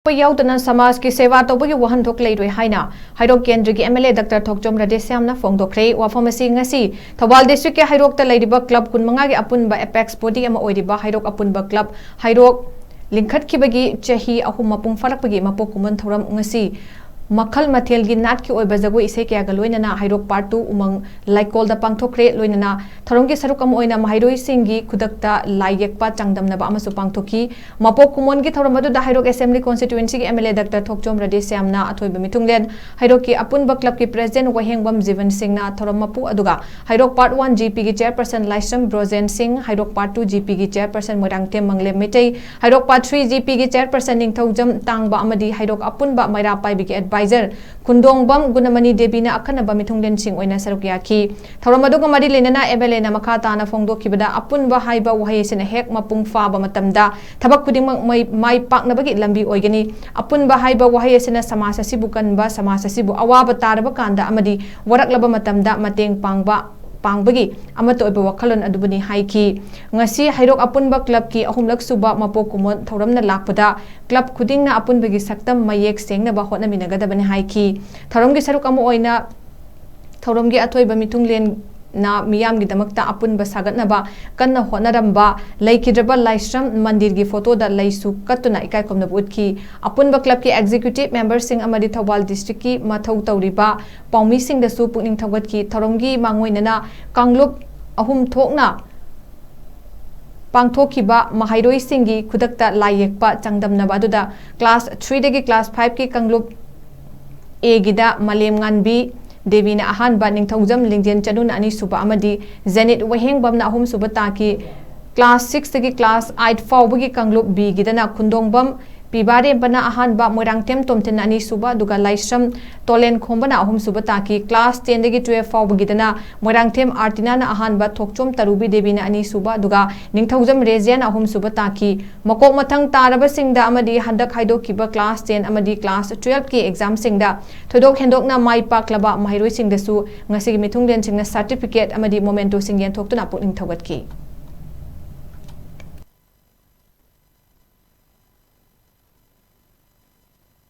Katthokpa Yaodana Samaj ki Seva Toubagi Wahanthok Leiroi Haina Heirok Kendragi Mla Dr. THOKCHOM RADHESHYAM na FONGDOKHRE Wafam asi ngasi Thobal District ke Heirok ta leiriba club kunmanga gi apunba apex body ama oiriba Heirok apunba club Heirok lingkhat kibagi chahi ahum mapung farakpagi mapok kuman thoram ngasi Makhal Mathel gi nat ki oiba jagoi ise kya ga loinana Heirok part 2 umang laikol da pangthokre loinana tharong gi sarukam oina Heiroi singi khudakta laiyekpa changdamna ba amasu pangthoki mapok kumon gi thoram adu da Heirok assembly constituency gi MLA Dr. THOKCHOM RADHESHYAM na athoiba mitunglen Heirok ki apunba club ki president Wahengbam Jivan Singh na thoram mapu aduga Heirok part 1 GP gi chairperson Laisam Brozen Singh Heirok part 2 GP gi chairperson Moirangtem Mangle Metei Heirok part 3 GP gi chairperson Ningthaujam Tangba amadi Heirok apunba Maira Paibi gi Kundongbam Gunamani Debi na akanaba mitunglen sing oina sarukyaki Thauramadu madi lenana MLA na makata na fongdokhibada apunba haiba wahai sina hek mapung faba matamda thabak khudingmak mai paknabagi lambi oigani apunba haiba wahai sina samasa sibukanba samasa sibu awaba taraba kanda amadi waraklaba matamda mateng pangbagi amato iba wakalon adubani haiki ngasi Heirok apunba club ki ahumlak suba mapok kumon thoramna lakpada club khudingna apunbagi saktam mayek sengna ba hotna minagadabani haiki thoramgi saruk amu oina thoramgi athoiba mitunglen na miyam gi damakta apunba sagatna ba kanna honaramba laikidraba Laisam mandir gi photo da laisu katuna ikai komna butki apunba club ki executive member sing amadi Thobal district ki mathau tauriba paumi sing da su pukning thogat ki thoromgi mangoinana kanglup ahum thokna pangthokiba Heiroi singi khudakta laiyekpa changdamna ba aduda class 3 dagi class 5 ki kanglup A gida malem nganbi Devina ahanba Ningthaujam Lingjen Chanun ani suba amadi Zenit Wahengbam na ahum suba taki class 6 tagi class 8 fawbagi kanglup B gidana Kundongbam Pibare bana ahanba Moirangtem Tomten ani suba duga Laisam Tolen khombana ahum suba taki class 10 dagi 12 fawbagi dana Moirangtem Artina na ahanba THOKCHOM Tarubi Devina ani suba duga Ningthaujam Rezian ahum suba taki makok mathang taraba singda amadi handak haidokiba class 10 amadi class 12 ki exam singda thodok hendokna mai paklaba Heiroi singdasu ngasi mithunglen singna certificate amadi momento singyen thoktuna pukning thogatki